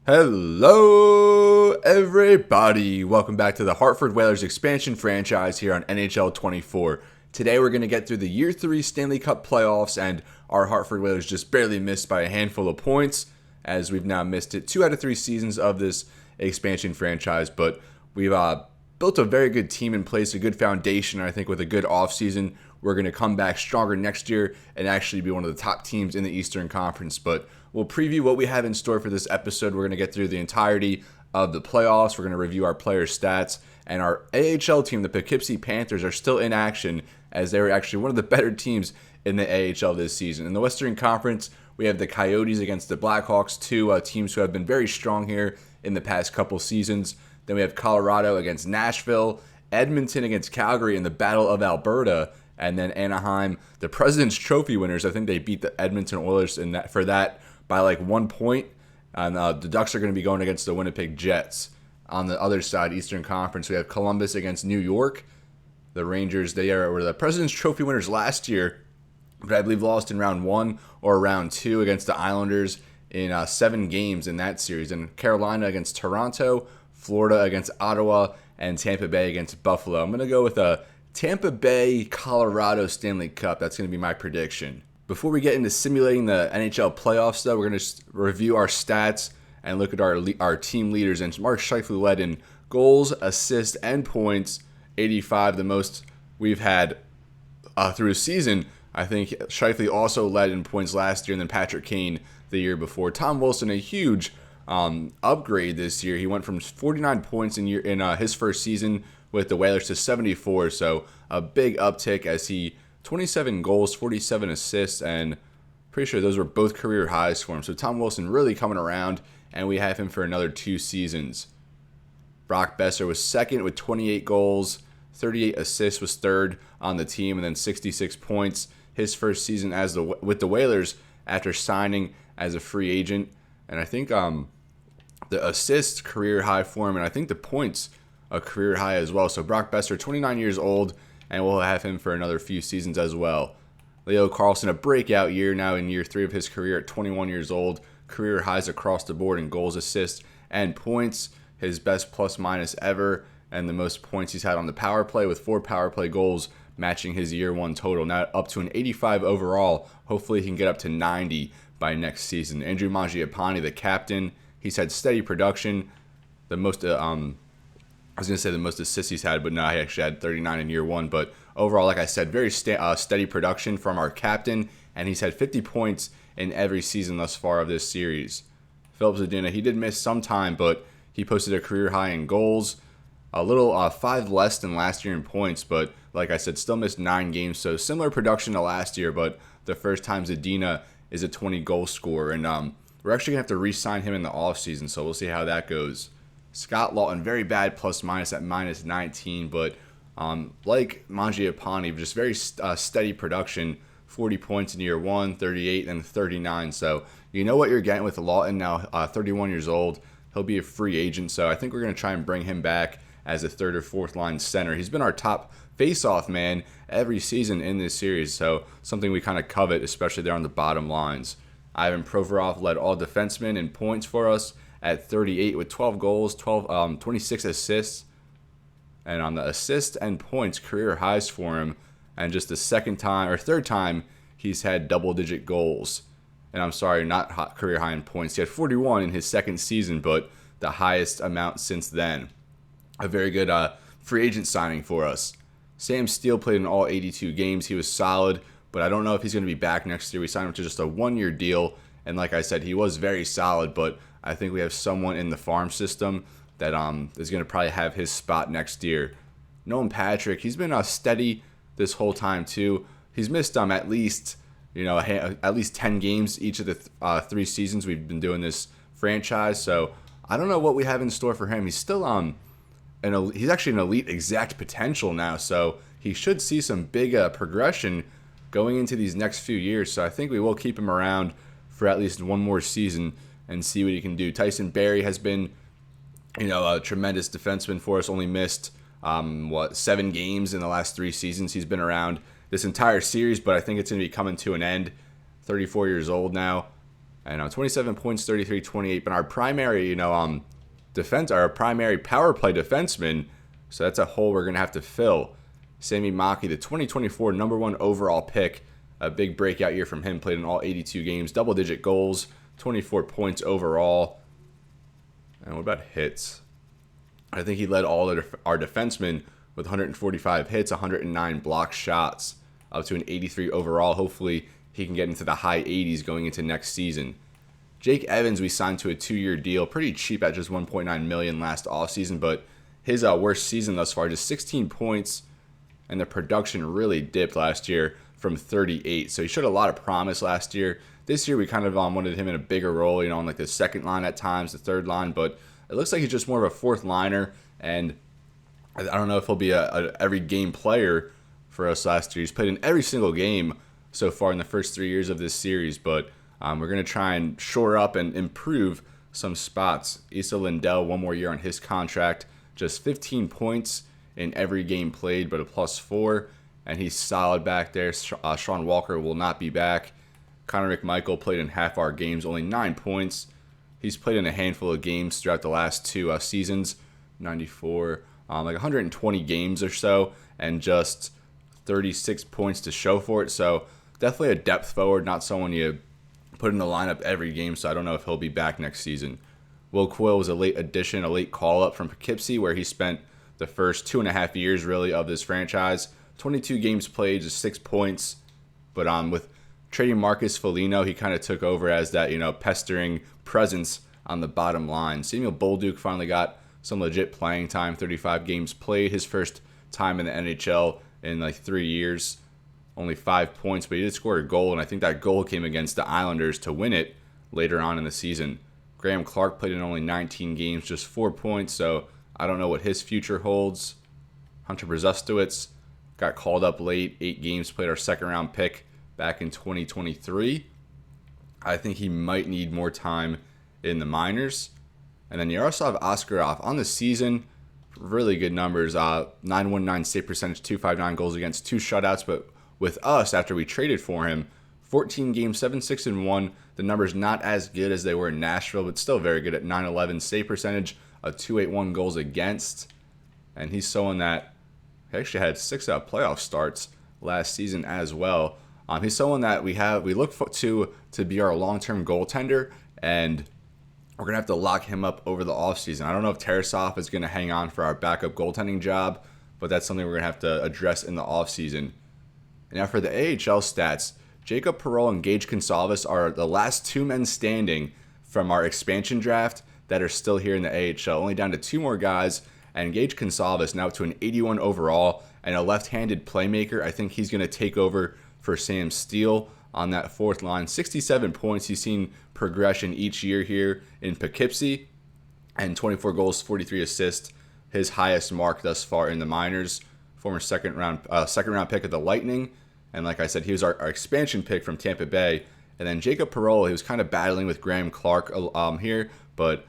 Hello, everybody. Welcome back to the Hartford Whalers expansion franchise here on NHL 24. Today, we're going to get through the Year 3 Stanley Cup Playoffs, and our Hartford Whalers just barely missed by a handful of points, as we've now missed it 2 out of 3 seasons of this expansion franchise. But we've built a very good team in place, a good foundation, and I think with a good offseason, we're going to come back stronger next year and actually be one of the top teams in the Eastern Conference. But we'll preview what we have in store for this episode. We're going to get through the entirety of the playoffs. We're going to review our players' stats. And our AHL team, the Poughkeepsie Panthers, are still in action as they were actually one of the better teams in the AHL this season. In the Western Conference, we have the Coyotes against the Blackhawks, two teams who have been very strong here in the past couple seasons. Then we have Colorado against Nashville, Edmonton against Calgary in the Battle of Alberta, and then Anaheim, the President's Trophy winners. I think they beat the Edmonton Oilers for that by like 1 point. And the Ducks are going to be going against the Winnipeg Jets. On the other side, Eastern Conference, we have Columbus against New York. The Rangers, were the President's Trophy winners last year, but I believe lost in round 1 or round 2 against the Islanders in 7 games in that series. And Carolina against Toronto, Florida against Ottawa, and Tampa Bay against Buffalo. I'm going to go with a Tampa Bay, Colorado Stanley Cup. That's going to be my prediction. Before we get into simulating the NHL playoffs, though, we're going to review our stats and look at our team leaders. And Mark Scheifele led in goals, assists, and points, 85, the most we've had through a season. I think Scheifele also led in points last year, and then Patrick Kane the year before. Tom Wilson, a huge upgrade this year. He went from 49 points in his first season with the Whalers to 74, so a big uptick as he 27 goals, 47 assists, and pretty sure those were both career highs for him. So Tom Wilson really coming around, and we have him for another 2 seasons. Brock Besser was second with 28 goals, 38 assists, was third on the team, and then 66 points. His first season with the Whalers after signing as a free agent, and I think the assists career high for him, and I think the points a career high as well. So Brock Besser, 29 years old, and we'll have him for another few seasons as well. Leo Carlsson, a breakout year now in year 3 of his career at 21 years old. Career highs across the board in goals, assists, and points. His best plus-minus ever, and the most points he's had on the power play with 4 power play goals, matching his year 1 total. Now up to an 85 overall. Hopefully he can get up to 90 by next season. Andrew Mangiapane, the captain, he's had steady production. The most I was going to say the most assists he's had, but no, he actually had 39 in year 1. But overall, like I said, very steady production from our captain, and he's had 50 points in every season thus far of this series. Philip Zadina, he did miss some time, but he posted a career high in goals, a little 5 less than last year in points, but like I said, still missed 9 games, so similar production to last year, but the first time Zadina is a 20-goal scorer, and we're actually going to have to re-sign him in the offseason, so we'll see how that goes. Scott Lawton, very bad plus-minus at minus 19, but like Mangiapane, just very steady production, 40 points in year 1, 38, and 39. So you know what you're getting with Lawton now, 31 years old. He'll be a free agent, so I think we're going to try and bring him back as a 3rd or 4th line center. He's been our top face-off man every season in this series, so something we kind of covet, especially there on the bottom lines. Ivan Provorov led all defensemen in points for us at 38 with 12 goals, 26 assists, and on the assist and points, career highs for him, and just the 3rd time he's had double-digit goals. And I'm sorry, not career high in points. He had 41 in his 2nd season, but the highest amount since then. A very good free agent signing for us. Sam Steele played in all 82 games. He was solid, but I don't know if he's going to be back next year. We signed him to just a 1-year deal, and like I said, he was very solid, but I think we have someone in the farm system that is going to probably have his spot next year. Nolan Patrick, he's been steady this whole time too. He's missed at least 10 games each of the 3 seasons we've been doing this franchise. So I don't know what we have in store for him. He's still he's actually an elite exact potential now, so he should see some big progression going into these next few years. So I think we will keep him around for at least 1 more season and see what he can do. Tyson Barrie has been, a tremendous defenseman for us. Only missed 7 games in the last 3 seasons. He's been around this entire series, but I think it's going to be coming to an end. 34 years old now. And 27 points, 33, 28. But our primary, our primary power play defenseman, so that's a hole we're going to have to fill. Sami Maki, the 2024 number 1 overall pick. A big breakout year from him. Played in all 82 games. Double-digit goals. 24 points overall. And what about hits? I think he led all our defensemen with 145 hits, 109 block shots, up to an 83 overall. Hopefully, he can get into the high 80s going into next season. Jake Evans, we signed to a 2-year deal. Pretty cheap at just $1.9 million last offseason, but his worst season thus far, just 16 points, and the production really dipped last year from 38. So he showed a lot of promise last year. This year, we kind of wanted him in a bigger role, on like the second line at times, the third line, but it looks like he's just more of a fourth liner, and I don't know if he'll be a every game player for us last year. He's played in every single game so far in the first 3 years of this series, but we're going to try and shore up and improve some spots. Issa Lindell, 1 more year on his contract, just 15 points in every game played, but a +4, and he's solid back there. Sean Walker will not be back. Connor McMichael played in half our games, only 9 points. He's played in a handful of games throughout the last 2 seasons, 94, like 120 games or so, and just 36 points to show for it. So definitely a depth forward, not someone you put in the lineup every game, so I don't know if he'll be back next season. Will Quill was a late addition, a late call-up from Poughkeepsie, where he spent the first 2.5 years, really, of this franchise. 22 games played, just 6 points. But with trading Marcus Foligno, he kind of took over as that, pestering presence on the bottom line. Samuel Bolduc finally got some legit playing time, 35 games played, his first time in the NHL in like 3 years. Only 5 points, but he did score a goal, and I think that goal came against the Islanders to win it later on in the season. Graham Clark played in only 19 games, just 4 points, so I don't know what his future holds. Hunter Brzustowicz got called up late, 8 games played, our second-round pick back in 2023. I think he might need more time in the minors. And then Yaroslav Askarov on the season, really good numbers, 919 save percentage, 259 goals against, 2 shutouts, but with us, after we traded for him, 14 games, 7-6-1. The numbers not as good as they were in Nashville, but still very good at 911 save percentage, a 281 goals against. And he's someone that he actually had 6 playoff starts last season as well. He's someone that we look to be our long-term goaltender, and we're going to have to lock him up over the offseason. I don't know if Tarasov is going to hang on for our backup goaltending job, but that's something we're going to have to address in the offseason. Now for the AHL stats, Jacob Perreault and Gage Gonsalves are the last 2 men standing from our expansion draft that are still here in the AHL. Only down to 2 more guys, and Gage Gonsalves now up to an 81 overall and a left-handed playmaker. I think he's going to take over for Sam Steele on that fourth line. 67 points. He's seen progression each year here in Poughkeepsie, and 24 goals, 43 assists, his highest mark thus far in the minors. Former second round pick of the Lightning, and like I said, he was our expansion pick from Tampa Bay. And then Jacob Perreault, he was kind of battling with Graham Clark here, but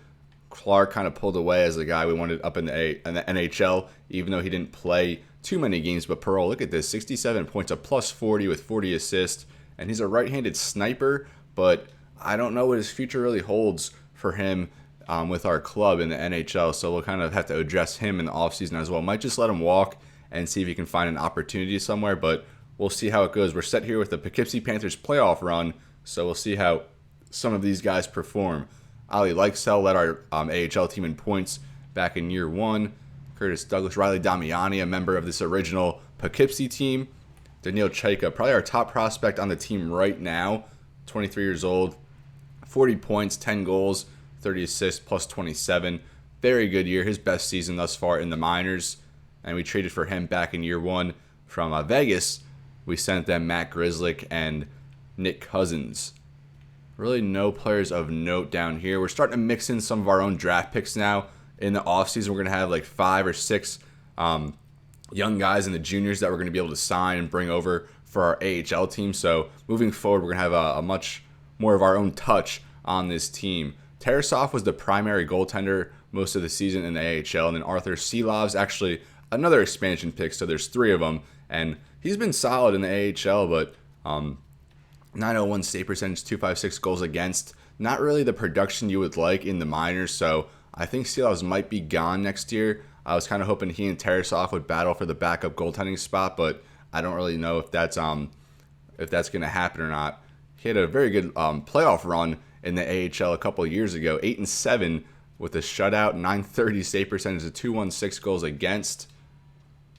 Clark kind of pulled away as the guy we wanted up in the NHL, even though he didn't play too many games. But Perreault, look at this, 67 points, a +40 with 40 assists, and he's a right-handed sniper, but I don't know what his future really holds for him with our club in the NHL, so we'll kind of have to address him in the offseason as well. Might just let him walk and see if he can find an opportunity somewhere, but we'll see how it goes. We're set here with the Poughkeepsie Panthers playoff run, so we'll see how some of these guys perform. Ali Lykesell led our AHL team in points back in year 1. Curtis Douglas, Riley Damiani, a member of this original Poughkeepsie team. Daniil Chaika, probably our top prospect on the team right now, 23 years old, 40 points, 10 goals, 30 assists, +27. Very good year, his best season thus far in the minors. And we traded for him back in year 1 from Vegas. We sent them Matt Grzelcyk and Nick Cousins. Really no players of note down here. We're starting to mix in some of our own draft picks now. In the offseason, we're going to have like 5 or 6 young guys in the juniors that we're going to be able to sign and bring over for our AHL team. So moving forward, we're going to have a much more of our own touch on this team. Tarasov was the primary goaltender most of the season in the AHL, and then Arthur Silov's actually another expansion pick, so there's 3 of them, and he's been solid in the AHL, but 901 save percentage, 256 goals against, not really the production you would like in the minors, so I think Seelovs might be gone next year. I was kind of hoping he and Tarasov would battle for the backup goaltending spot, but I don't really know if that's going to happen or not. He had a very good playoff run in the AHL a couple of years ago, 8-7 with a shutout, 930 save percentage, of 216 goals against.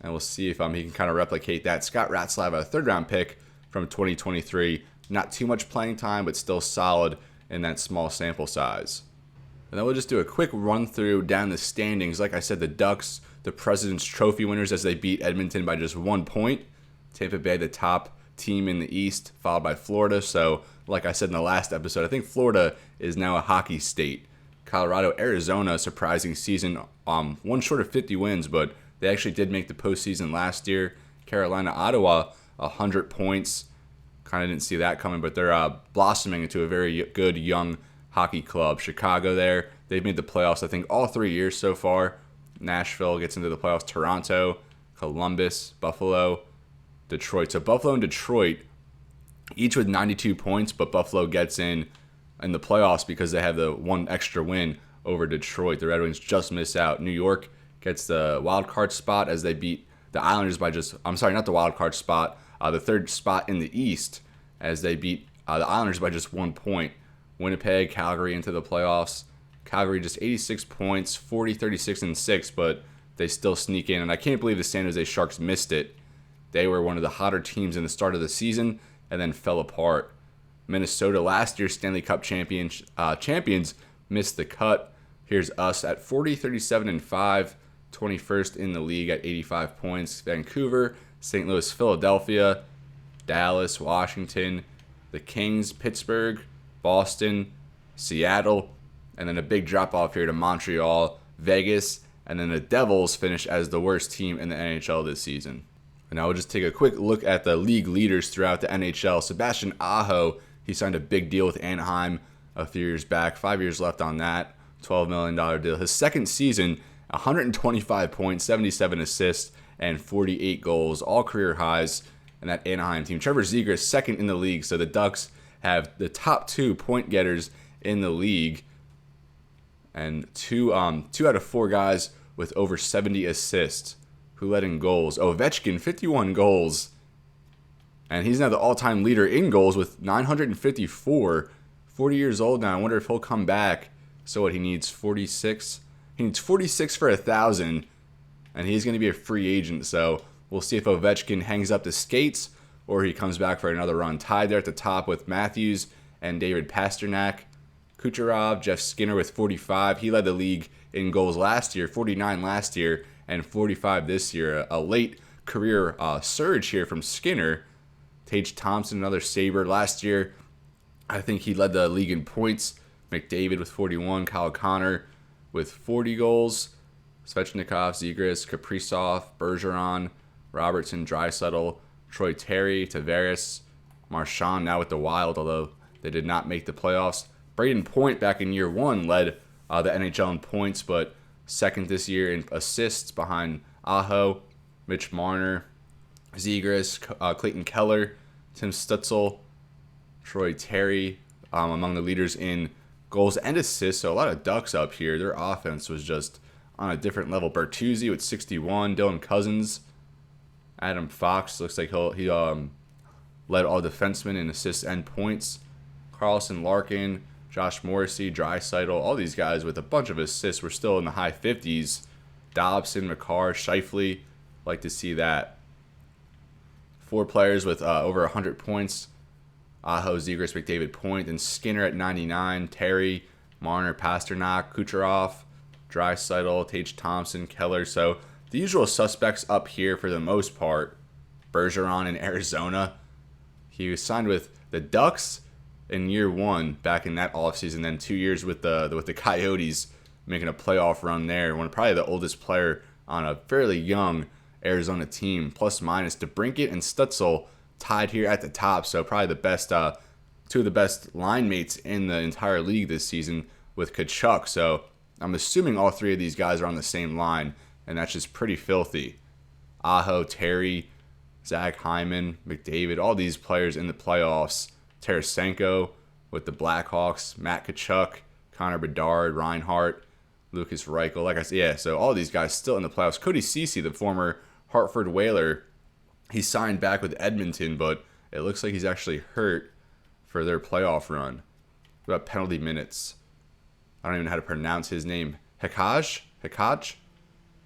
And we'll see if he can kind of replicate that. Scott Ratzlaff, a third-round pick from 2023. Not too much playing time, but still solid in that small sample size. And then we'll just do a quick run-through down the standings. Like I said, the Ducks, the President's Trophy winners as they beat Edmonton by just 1 point. Tampa Bay, the top team in the East, followed by Florida. So, like I said in the last episode, I think Florida is now a hockey state. Colorado, Arizona, surprising season. One short of 50 wins, but they actually did make the postseason last year. Carolina, Ottawa, 100 points. Kind of didn't see that coming, but they're blossoming into a very good young hockey club. Chicago there, they've made the playoffs, I think, all 3 years so far. Nashville gets into the playoffs. Toronto, Columbus, Buffalo, Detroit. So Buffalo and Detroit, each with 92 points, but Buffalo gets in the playoffs because they have the one extra win over Detroit. The Red Wings just miss out. New York gets the wild card spot as they beat the Islanders by just, I'm sorry, not the wild card spot, the third spot in the East as they beat the Islanders by just 1 point. Winnipeg, Calgary into the playoffs. Calgary just 86 points, 40, 36, and 6, but they still sneak in. And I can't believe the San Jose Sharks missed it. They were one of the hotter teams in the start of the season and then fell apart. Minnesota, last year's Stanley Cup champions, missed the cut. Here's us at 40, 37, and 5, 21st in the league at 85 points. Vancouver, St. Louis, Philadelphia, Dallas, Washington, the Kings, Pittsburgh, Boston, Seattle, and then a big drop-off here to Montreal, Vegas, and then the Devils finish as the worst team in the NHL this season. And now we'll just take a quick look at the league leaders throughout the NHL. Sebastian Aho, he signed a big deal with Anaheim a few years back. 5 years left on that, $12 million deal. His second season, 125 points, 77 assists, and 48 goals, all career highs in that Anaheim team. Trevor Zegras, second in the league, so the Ducks have the top 2 point getters in the league, and two out of 4 guys with over 70 assists who led in goals. Ovechkin, 51 goals, and he's now the all-time leader in goals with 954. 40 years old now. I wonder if he'll come back. So what, he needs 46? He needs 46 for 1,000, and he's going to be a free agent, so we'll see if Ovechkin hangs up the skates or he comes back for another run. Tied there at the top with Matthews and David Pastrnak. Kucherov, Jeff Skinner with 45. He led the league in goals last year, 49 last year, and 45 this year. A late career surge here from Skinner. Tage Thompson, another Sabre. Last year, I think he led the league in points. McDavid with 41. Kyle Connor with 40 goals. Svechnikov, Zegras, Kaprizov, Bergeron, Robertson, Draisaitl, Troy Terry, Tavares, Marchand now with the Wild, although they did not make the playoffs. Braden Point back in year 1 led the NHL in points, but second this year in assists behind Aho, Mitch Marner, Zegras, Clayton Keller, Tim Stutzel, Troy Terry, among the leaders in goals and assists. So a lot of Ducks up here. Their offense was just on a different level. Bertuzzi with 61, Dylan Cousins, Adam Fox looks like he led all defensemen in assists and points. Carlson, Larkin, Josh Morrissey, Draisaitl, all these guys with a bunch of assists were still in the high 50s. Dobson, McCarr, Scheifele, like to see that. 4 players with over 100 points. Aho, Zegras, McDavid, Point, and Skinner at 99. Terry, Marner, Pastrnak, Kucherov, Draisaitl, Tage Thompson, Keller. So the usual suspects up here for the most part. Bergeron in Arizona. He was signed with the Ducks in year 1 back in that offseason, then 2 years with the Coyotes, making a playoff run there. Probably the oldest player on a fairly young Arizona team. Plus minus DeBrincat and Stutzel tied here at the top, so probably the best 2 of the best line mates in the entire league this season with Tkachuk. So I'm assuming all 3 of these guys are on the same line, and that's just pretty filthy. Aho, Terry, Zach Hyman, McDavid, all these players in the playoffs. Tarasenko, with the Blackhawks. Matt Tkachuk, Connor Bedard, Reinhart, Lucas Reichel. Like I said, yeah, so all these guys still in the playoffs. Cody Ceci, the former Hartford Whaler, he signed back with Edmonton, but it looks like he's actually hurt for their playoff run. What about penalty minutes? I don't even know how to pronounce his name. Hekaj?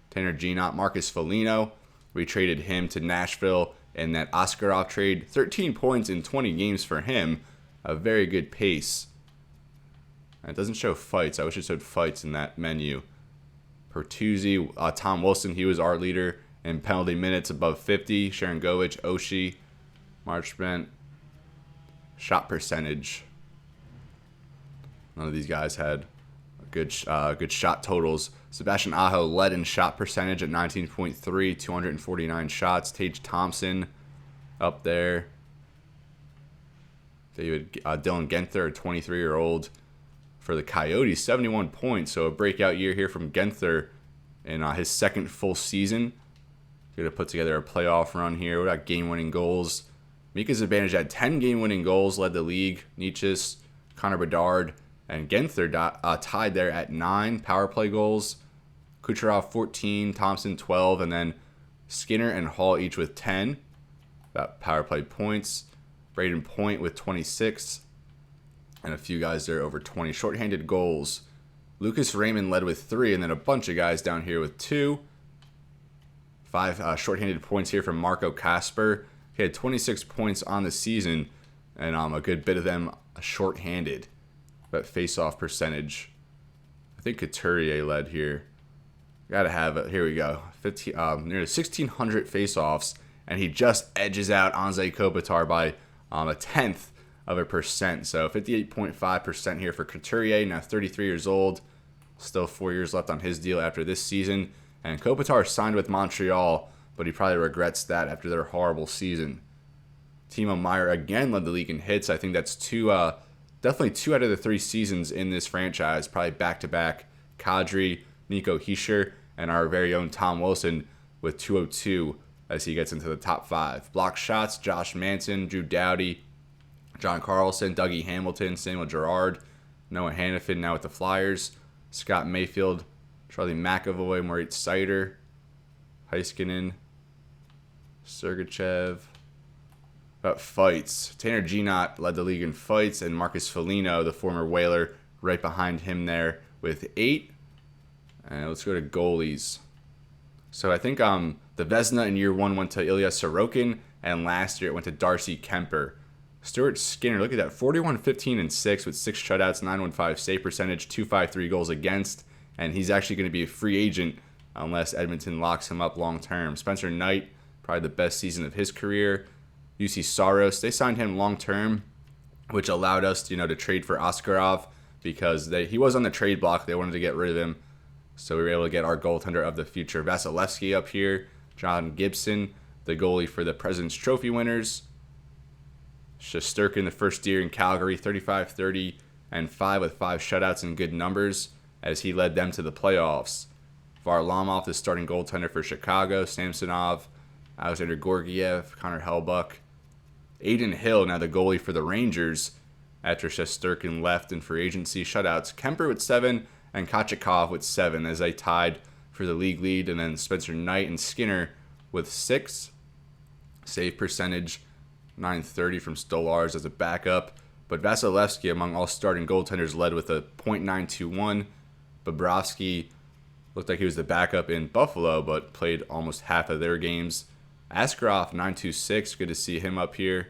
Tanner Gienot, Marcus Foligno. We traded him to Nashville in that Askarov trade. 13 points in 20 games for him. A very good pace. And it doesn't show fights. I wish it showed fights in that menu. Pertuzzi, Tom Wilson, he was our leader in penalty minutes above 50. Sharon Govich, Oshie, Marchment. Shot percentage. None of these guys had good shot totals. Sebastian Aho led in shot percentage at 19.3, 249 shots. Tage Thompson up there. Dylan Genther, a 23-year-old for the Coyotes, 71 points. So a breakout year here from Genther in his second full season. Going to put together a playoff run here. We got game-winning goals. Mika Zibanejad had 10 game-winning goals, led the league. Nietzsche's, Connor Bedard, and Genther tied there at 9 power play goals. Kucherov 14, Thompson 12, and then Skinner and Hall each with 10. About power play points. Braden Point with 26. And a few guys there over 20. Shorthanded goals. Lucas Raymond led with 3, and then a bunch of guys down here with 2. 5 shorthanded points here from Marco Kasper. He had 26 points on the season, and a good bit of them shorthanded. But face-off percentage, I think Couturier led here. Gotta have it. Here we go. Nearly 1,600 face-offs, and he just edges out Anze Kopitar by a tenth of a percent. So 58.5% here for Couturier, now 33 years old. Still 4 years left on his deal after this season. And Kopitar signed with Montreal, but he probably regrets that after their horrible season. Timo Meier again led the league in hits. I think that's definitely 2 out of the 3 seasons in this franchise, probably back-to-back. Kadri, Nico Hischier, and our very own Tom Wilson with 202 as he gets into the top 5. Block shots, Josh Manson, Drew Doughty, John Carlson, Dougie Hamilton, Samuel Girard, Noah Hannafin now with the Flyers, Scott Mayfield, Charlie McAvoy, Moritz Seider, Heiskanen, Sergachev. About fights, Tanner Gienot led the league in fights, and Marcus Foligno, the former Whaler, right behind him there with 8. And let's go to goalies. So I think the Vezina in year 1 went to Ilya Sorokin, and last year it went to Darcy Kemper. Stuart Skinner, look at that, 41, 15, and 6 with 6 shutouts, 915 save percentage, 253 goals against, and he's actually going to be a free agent unless Edmonton locks him up long term. Spencer Knight, probably the best season of his career. UC Saros, they signed him long term, which allowed us, to trade for Askarov because he was on the trade block. They wanted to get rid of him, so we were able to get our goaltender of the future. Vasilevsky up here, John Gibson, the goalie for the President's Trophy winners. Shesterkin, the first year in Calgary, 35-30 and 5 with 5 shutouts and good numbers as he led them to the playoffs. Varlamov, the starting goaltender for Chicago. Samsonov, Alexander Gorgiev, Connor Hellbuck. Aiden Hill, now the goalie for the Rangers after Shesterkin left in free agency. Shutouts, Kemper with 7 and Kochetkov with 7 as they tied for the league lead. And then Spencer Knight and Skinner with 6. Save percentage, 930 from Stolarz as a backup. But Vasilevsky, among all starting goaltenders, led with a .921. Bobrovsky looked like he was the backup in Buffalo, but played almost half of their games. Askarov, 926. Good to see him up here.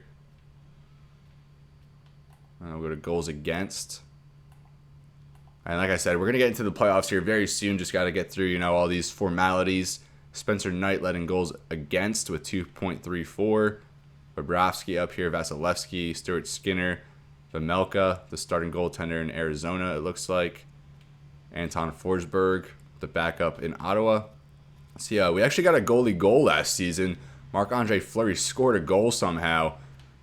We'll go to goals against. And like I said, we're going to get into the playoffs here very soon. Just got to get through, all these formalities. Spencer Knight led in goals against with 2.34. Bobrovsky up here, Vasilevsky, Stuart Skinner, Vejmelka, the starting goaltender in Arizona, it looks like. Anton Forsberg, the backup in Ottawa. See, we actually got a goalie goal last season. Marc-Andre Fleury scored a goal somehow,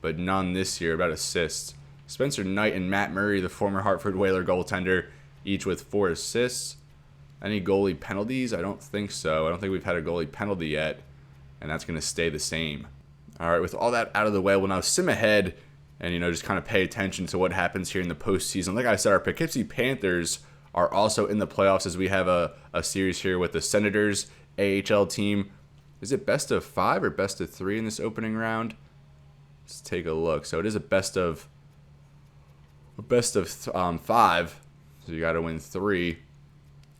but none this year, about assists. Spencer Knight and Matt Murray, the former Hartford Whaler goaltender, each with 4 assists. Any goalie penalties? I don't think so. I don't think we've had a goalie penalty yet, and that's going to stay the same. All right, with all that out of the way, we'll now sim ahead and, just kind of pay attention to what happens here in the postseason. Like I said, our Poughkeepsie Panthers are also in the playoffs as we have a series here with the Senators AHL team. Is it best of 5 or best of 3 in this opening round? Let's take a look. So it is a best of 5. So you got to win 3.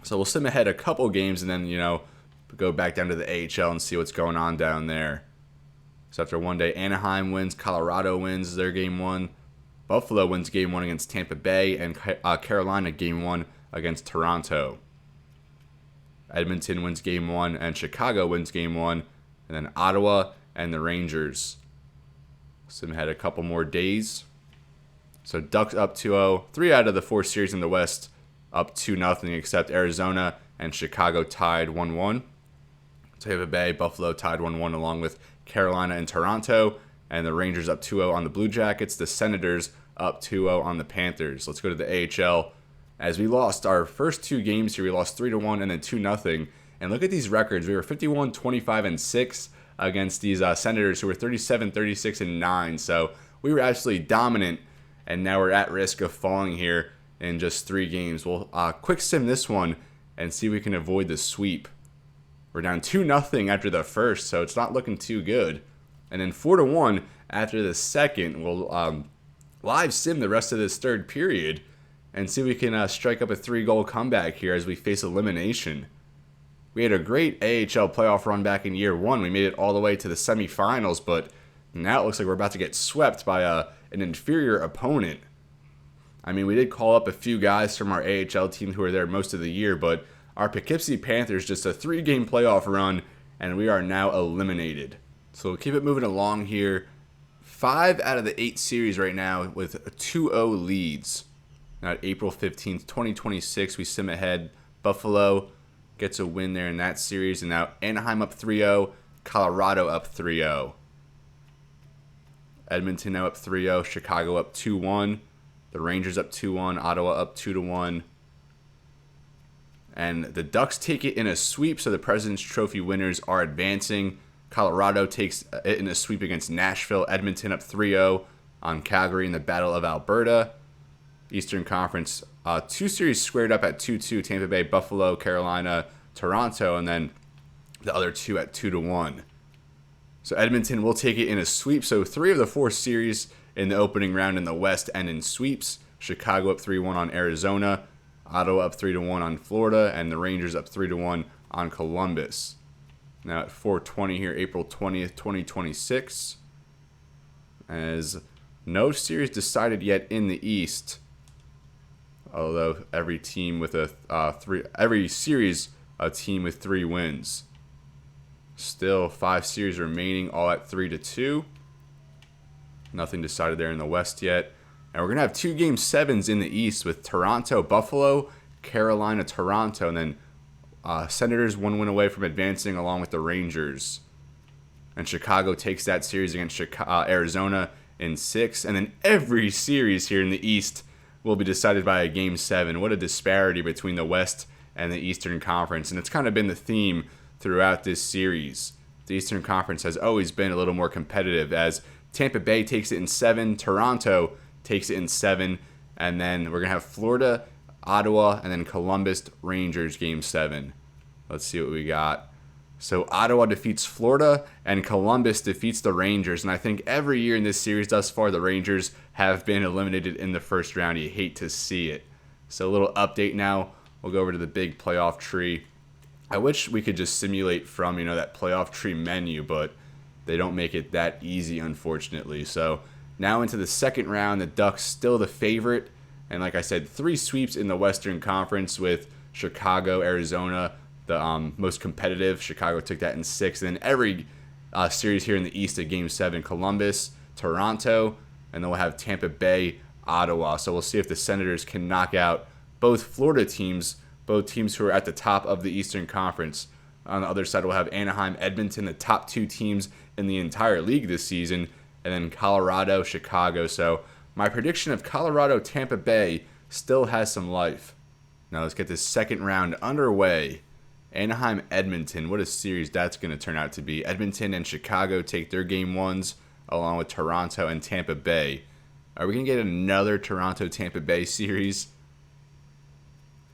So we'll sim ahead a couple games and then, go back down to the AHL and see what's going on down there. So after one day, Anaheim wins, Colorado wins their game 1, Buffalo wins game 1 against Tampa Bay, and Carolina game 1 against Toronto. Edmonton wins game 1, and Chicago wins game 1, and then Ottawa and the Rangers. Sim ahead a couple more days. So Ducks up 2-0. 3 out of the 4 series in the West up 2-0, except Arizona and Chicago tied 1-1. Tampa Bay, Buffalo tied 1-1 along with Carolina and Toronto. And the Rangers up 2-0 on the Blue Jackets. The Senators up 2-0 on the Panthers. Let's go to the AHL. As we lost our first 2 games here, we lost 3-1 and then 2-0. And look at these records. We were 51, 25, and 6 against these Senators who were 37, 36, and 9. So we were absolutely dominant. And now we're at risk of falling here in just 3 games. We'll quick sim this one and see if we can avoid the sweep. We're down 2-0 after the first, so it's not looking too good. And then 4-1 after the second. We'll live sim the rest of this third period and see if we can strike up a 3-goal comeback here as we face elimination. We had a great AHL playoff run back in year 1. We made it all the way to the semifinals, but now it looks like we're about to get swept by an inferior opponent. I mean, we did call up a few guys from our AHL team who were there most of the year, but our Poughkeepsie Panthers just a 3-game playoff run, and we are now eliminated. So we'll keep it moving along here. 5 out of the 8 series right now with 2-0 leads. Now at April 15th, 2026, we sim ahead. Buffalo gets a win there in that series, and now Anaheim up 3-0, Colorado up 3-0. Edmonton now up 3-0, Chicago up 2-1. The Rangers up 2-1, Ottawa up 2-1. And the Ducks take it in a sweep, so the President's Trophy winners are advancing. Colorado takes it in a sweep against Nashville. Edmonton up 3-0 on Calgary in the Battle of Alberta. Eastern Conference, 2 series squared up at 2-2. Tampa Bay, Buffalo, Carolina, Toronto, and then the other 2 at 2-1. So Edmonton will take it in a sweep. So 3 of the 4 series in the opening round in the West end in sweeps. Chicago up 3-1 on Arizona. Ottawa up 3-1 on Florida, and the Rangers up 3-1 on Columbus. Now at 4:20 here, April 20th, 2026. As no series decided yet in the East, although every team with every series a team with 3 wins. Still 5 series remaining, all at 3-2. Nothing decided there in the West yet. And we're going to have 2 Game 7s in the East with Toronto, Buffalo, Carolina, Toronto, and then Senators 1 win away from advancing along with the Rangers. And Chicago takes that series against Arizona in 6. And then every series here in the East will be decided by a Game 7. What a disparity between the West and the Eastern Conference. And it's kind of been the theme throughout this series. The Eastern Conference has always been a little more competitive as Tampa Bay takes it in 7, Toronto takes it in 7, and then we're going to have Florida, Ottawa, and then Columbus Rangers Game 7. Let's see what we got. So Ottawa defeats Florida, and Columbus defeats the Rangers. And I think every year in this series thus far, the Rangers have been eliminated in the first round. You hate to see it. So a little update now. We'll go over to the big playoff tree. I wish we could just simulate from, that playoff tree menu, but they don't make it that easy, unfortunately. So now into the second round, the Ducks still the favorite. And like I said, 3 sweeps in the Western Conference with Chicago, Arizona, the most competitive. Chicago took that in 6. And then every series here in the East at Game 7, Columbus, Toronto, and then we'll have Tampa Bay, Ottawa. So we'll see if the Senators can knock out both Florida teams, both teams who are at the top of the Eastern Conference. On the other side, we'll have Anaheim, Edmonton, the top 2 teams in the entire league this season, and then Colorado, Chicago. So my prediction of Colorado, Tampa Bay still has some life. Now let's get this second round underway. Anaheim, Edmonton, what a series that's going to turn out to be. Edmonton and Chicago take their Game 1s, along with Toronto and Tampa Bay. Are we going to get another Toronto-Tampa Bay series?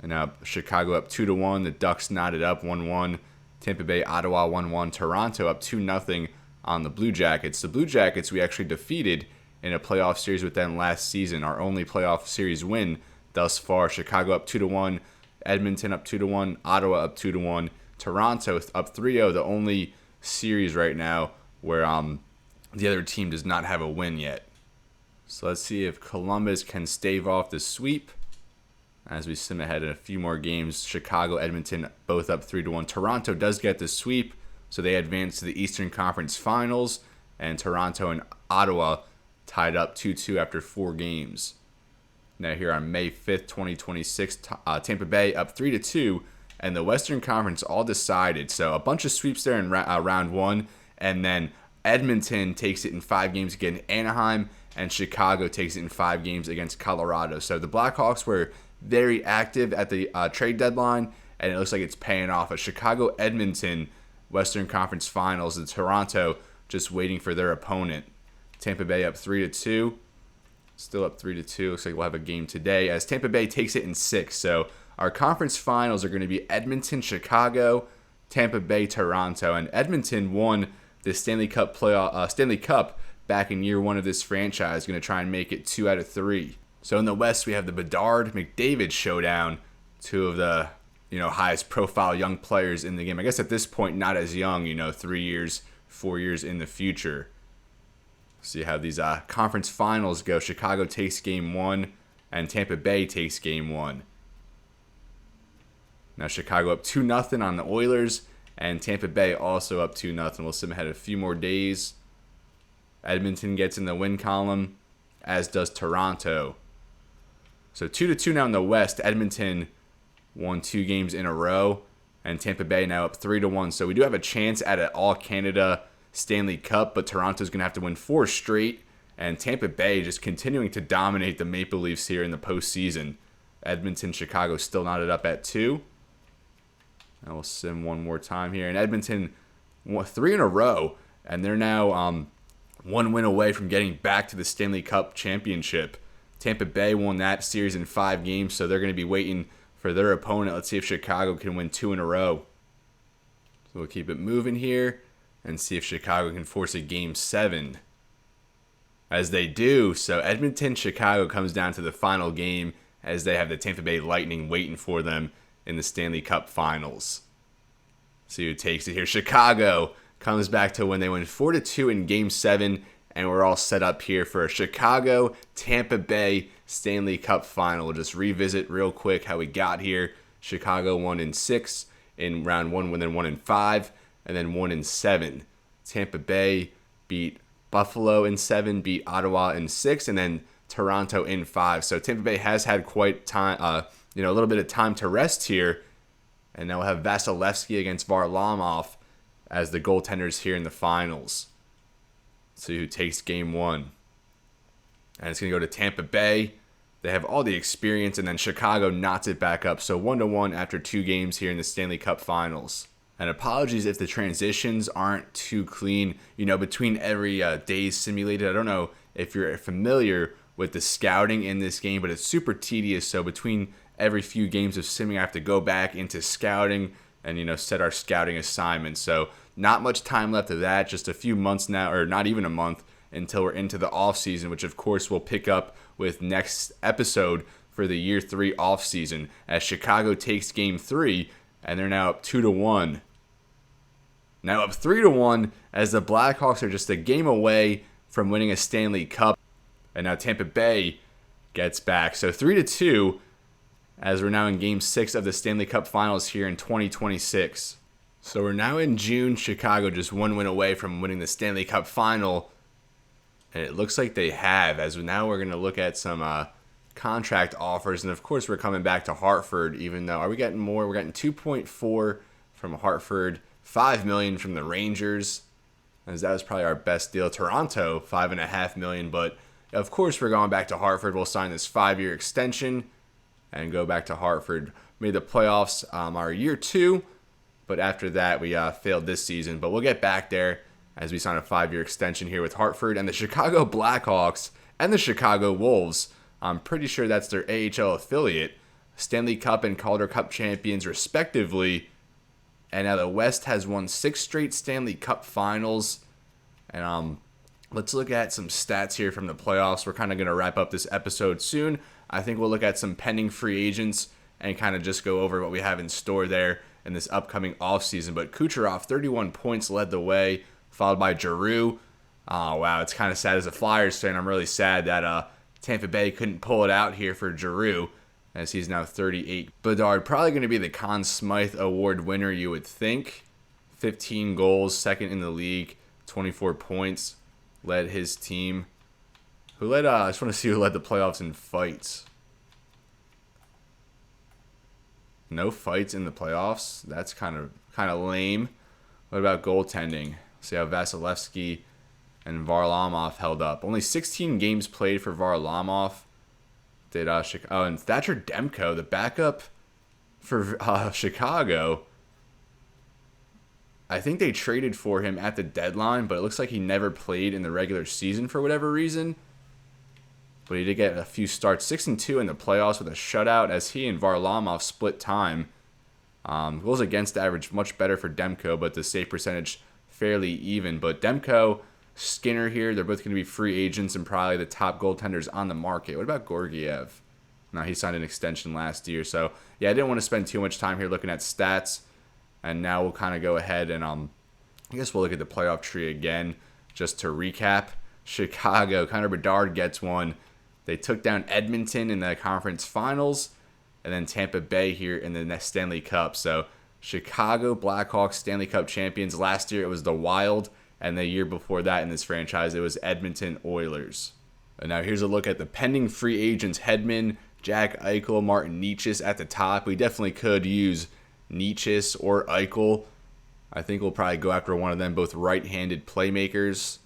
And now Chicago up 2-1. The Ducks knotted up 1-1. Tampa Bay, Ottawa 1-1. Toronto up 2-0 on the Blue Jackets. The Blue Jackets we actually defeated in a playoff series with them last season. Our only playoff series win thus far. Chicago up 2-1. Edmonton up 2-1. Ottawa up 2-1. Toronto up 3-0. The only series right now where the other team does not have a win yet. So let's see if Columbus can stave off the sweep. As we sim ahead in a few more games, Chicago, Edmonton, both up 3-1. Toronto does get the sweep, so they advance to the Eastern Conference Finals. And Toronto and Ottawa tied up 2-2 after 4 games. Now here on May 5th, 2026, Tampa Bay up 3-2, and the Western Conference all decided. So a bunch of sweeps there in round 1, and then Edmonton takes it in 5 games against Anaheim, and Chicago takes it in 5 games against Colorado. So the Blackhawks were very active at the trade deadline, and it looks like it's paying off. A Chicago-Edmonton Western Conference Finals, and Toronto just waiting for their opponent. Tampa Bay up 3-2, still up 3-2. Looks like we'll have a game today as Tampa Bay takes it in 6. So our conference finals are going to be Edmonton, Chicago, Tampa Bay, Toronto, and Edmonton won the Stanley Cup Stanley Cup back in year 1 of this franchise. Going to try and make it 2 out of 3. So in the West, we have the Bedard-McDavid showdown, 2 of the highest profile young players in the game. I guess at this point, not as young, 3 years, 4 years in the future. See how these conference finals go. Chicago takes game 1, and Tampa Bay takes game 1. Now Chicago up 2-0 on the Oilers, and Tampa Bay also up 2-0. We'll sim ahead a few more days. Edmonton gets in the win column, as does Toronto. So 2-2 now in the West. Edmonton won 2 games in a row, and Tampa Bay now up 3-1. So we do have a chance at an All-Canada Stanley Cup, but Toronto's going to have to win 4 straight, and Tampa Bay just continuing to dominate the Maple Leafs here in the postseason. Edmonton, Chicago still knotted up at 2. And we'll sim one more time here. And Edmonton won 3 in a row, and they're now 1 win away from getting back to the Stanley Cup championship. Tampa Bay won that series in 5 games, so they're going to be waiting for their opponent. Let's see if Chicago can win 2 in a row. So we'll keep it moving here and see if Chicago can force a Game 7. As they do, so Edmonton-Chicago comes down to the final game as they have the Tampa Bay Lightning waiting for them in the Stanley Cup Finals. See who takes it here. Chicago comes back to when they win 4-2 in Game 7, and we're all set up here for a Chicago-Tampa Bay Stanley Cup Final. We'll just revisit real quick how we got here. Chicago won in 6 in round 1, and then 1 in 5, and then 1 in 7. Tampa Bay beat Buffalo in 7, beat Ottawa in 6, and then Toronto in 5. So Tampa Bay has had quite time, a little bit of time to rest here. And now we'll have Vasilevsky against Varlamov as the goaltenders here in the finals. See who takes game 1. And it's going to go to Tampa Bay. They have all the experience, and then Chicago knots it back up. So 1-1 after 2 games here in the Stanley Cup Finals. And apologies if the transitions aren't too clean, between every days simulated. I don't know if you're familiar with the scouting in this game, but it's super tedious. So between every few games of simming, I have to go back into scouting and, set our scouting assignments. So not much time left of that, just a few months now, or not even a month, until we're into the off season, which of course we'll pick up with next episode for the year 3 off season, as Chicago takes game 3, and they're now up 2-1. Now up 3-1, as the Blackhawks are just a game away from winning a Stanley Cup, and now Tampa Bay gets back. So 3-2, as we're now in Game 6 of the Stanley Cup Finals here in 2026. So we're now in June. Chicago just 1 win away from winning the Stanley Cup Final. And it looks like they have, as now we're going to look at some contract offers. And of course, we're coming back to Hartford, even though, are we getting more? We're getting 2.4 from Hartford, $5 million from the Rangers, as that was probably our best deal. Toronto, $5.5 million. But of course, we're going back to Hartford. We'll sign this 5-year extension and go back to Hartford. Made the playoffs our year 2, but after that, we failed this season. But we'll get back there as we sign a 5-year extension here with Hartford. And the Chicago Blackhawks and the Chicago Wolves. I'm pretty sure that's their AHL affiliate. Stanley Cup and Calder Cup champions respectively. And now the West has won 6 straight Stanley Cup finals. And let's look at some stats here from the playoffs. We're kind of going to wrap up this episode soon. I think we'll look at some pending free agents and kind of just go over what we have in store there in this upcoming offseason. But Kucherov, 31 points, led the way, followed by Giroux. Oh, wow, it's kind of sad as a Flyers fan. I'm really sad that Tampa Bay couldn't pull it out here for Giroux, as he's now 38. Bedard, probably going to be the Conn Smythe Award winner, you would think. 15 goals, second in the league, 24 points, led his team. I just want to see who led the playoffs in fights. No fights in the playoffs? That's kind of lame. What about goaltending? See how Vasilevsky and Varlamov held up. Only 16 games played for Varlamov. And Thatcher Demko, the backup for Chicago. I think they traded for him at the deadline, but it looks like he never played in the regular season for whatever reason. But he did get a few starts, 6-2 in the playoffs with a shutout as he and Varlamov split time. Goals against average much better for Demko, but the save percentage fairly even. But Demko, Skinner here, they're both going to be free agents and probably the top goaltenders on the market. What about Gorgiev? Now, he signed an extension last year. So, yeah, I didn't want to spend too much time here looking at stats. And now we'll kind of go ahead and I guess we'll look at the playoff tree again just to recap. Chicago, Connor Bedard gets one. They took down Edmonton in the conference finals, and then Tampa Bay here in the Stanley Cup. So Chicago Blackhawks Stanley Cup champions. Last year it was the Wild, and the year before that in this franchise it was Edmonton Oilers. And now here's a look at the pending free agents. Hedman, Jack Eichel, Martin Necas at the top. We definitely could use Necas or Eichel. I think we'll probably go after one of them, both right-handed playmakers.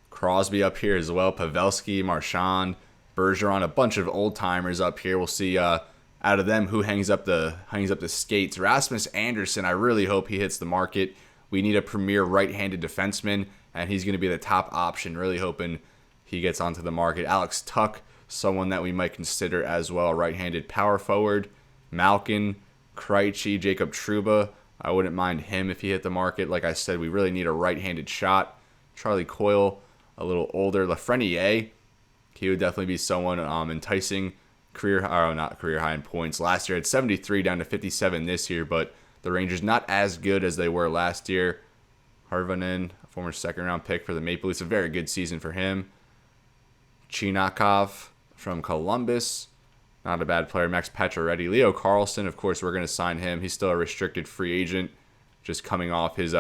Crosby up here as well, Pavelski, Marchand, Bergeron, a bunch of old-timers up here. We'll see out of them who hangs up the skates. Rasmus Anderson, I really hope he hits the market. We need a premier right-handed defenseman, and he's going to be the top option. Really hoping he gets onto the market. Alex Tuck, someone that we might consider as well, right-handed power forward. Malkin, Krejci, Jacob Trouba. I wouldn't mind him if he hit the market. Like I said, we really need a right-handed shot. Charlie Coyle, a little older. Lafreniere, he would definitely be someone enticing. Not career high in points. Last year at 73 down to 57 this year, but the Rangers not as good as they were last year. Harvanen, a former second-round pick for the Maple Leafs, a very good season for him. Chinakov from Columbus, not a bad player. Max Pacioretty. Leo Carlsson, of course, we're going to sign him. He's still a restricted free agent, just coming off his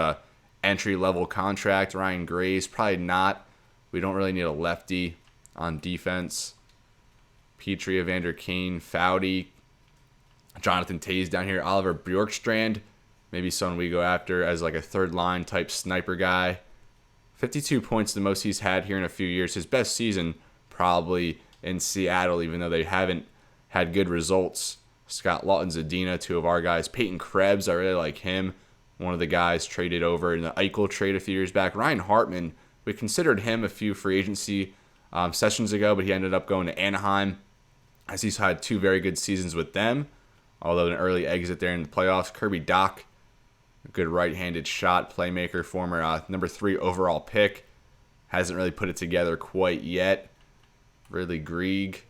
entry-level contract. Ryan Graves, probably not. We don't really need a lefty on defense. Petrie, Evander Kane, Foudy, Jonathan Toews down here. Oliver Bjorkstrand, maybe someone we go after as like a third-line type sniper guy. 52 points, the most he's had here in a few years. His best season probably in Seattle, even though they haven't had good results. Scott Lawton-Zadina, two of our guys. Peyton Krebs, I really like him. One of the guys traded over in the Eichel trade a few years back. Ryan Hartman, we considered him a few free agency sessions ago, but he ended up going to Anaheim as he's had 2 very good seasons with them, although an early exit there in the playoffs. Kirby Dach, a good right-handed shot playmaker, former number 3 overall pick. Hasn't really put it together quite yet. Ridley Grieg.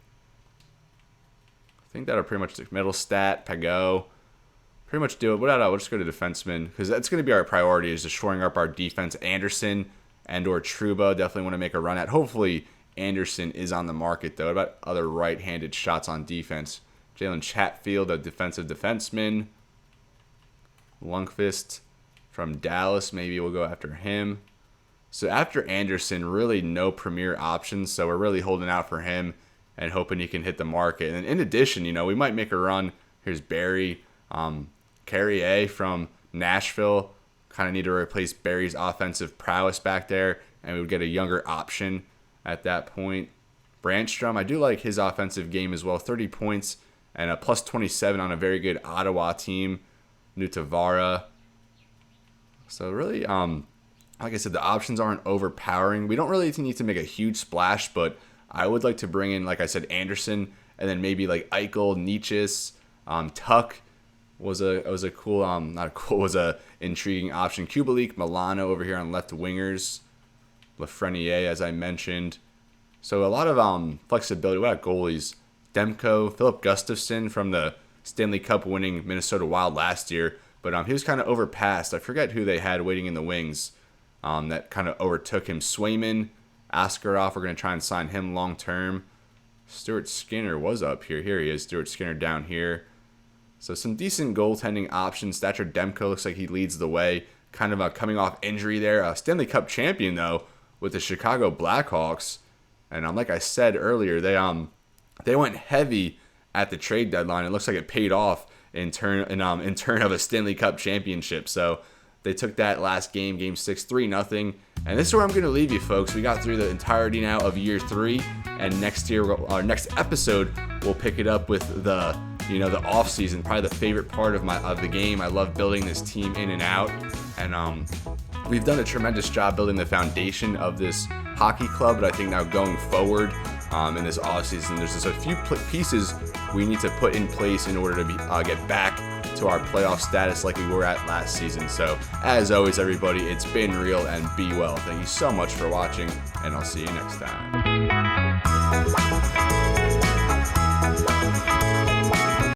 I think that'll pretty much middle stat, Pagot. Pretty much do it. We'll just go to defensemen, because that's going to be our priority, is just shoring up our defense. Anderson and or Trouba definitely want to make a run at. Hopefully Anderson is on the market, though. What about other right-handed shots on defense? Jalen Chatfield, a defensive defenseman. Lundqvist from Dallas, maybe we'll go after him. So after Anderson, really no premier options, so we're really holding out for him and hoping he can hit the market. And in addition, we might make a run. Here's Barry. Carrier from Nashville. Kind of need to replace Barry's offensive prowess back there, and we would get a younger option at that point. Brandstrom, I do like his offensive game as well. 30 points and a plus 27 on a very good Ottawa team. Nutavara. So really, like I said, the options aren't overpowering. We don't really need to make a huge splash, but I would like to bring in, like I said, Anderson, and then maybe like Eichel, Nietzsche, Tuck was a cool was a intriguing option. Kubalik, Milano over here on left wingers, Lafreniere as I mentioned. So a lot of flexibility. What about goalies? Demko, Philip Gustafson from the Stanley Cup winning Minnesota Wild last year, but he was kind of overpassed. I forget who they had waiting in the wings that kind of overtook him. Swayman, Askarov, we're going to try and sign him long term. Stuart Skinner was up here. Here he is, Stuart Skinner down here. So some decent goaltending options. Thatcher Demko looks like he leads the way. Kind of coming off injury there. Stanley Cup champion, though, with the Chicago Blackhawks. And like I said earlier, they went heavy at the trade deadline. It looks like it paid off in turn of a Stanley Cup championship. So they took that last game, Game 6, 3-0. And this is where I'm going to leave you, folks. We got through the entirety now of year 3, and next year, our next episode, we'll pick it up with the off season, probably the favorite part of the game. I love building this team in and out, and we've done a tremendous job building the foundation of this hockey club. But I think now going forward in this off season, there's just a few pieces we need to put in place in order to get back to our playoff status like we were at last season. So as always, everybody, it's been real, and be well. Thank you so much for watching, and I'll see you next time.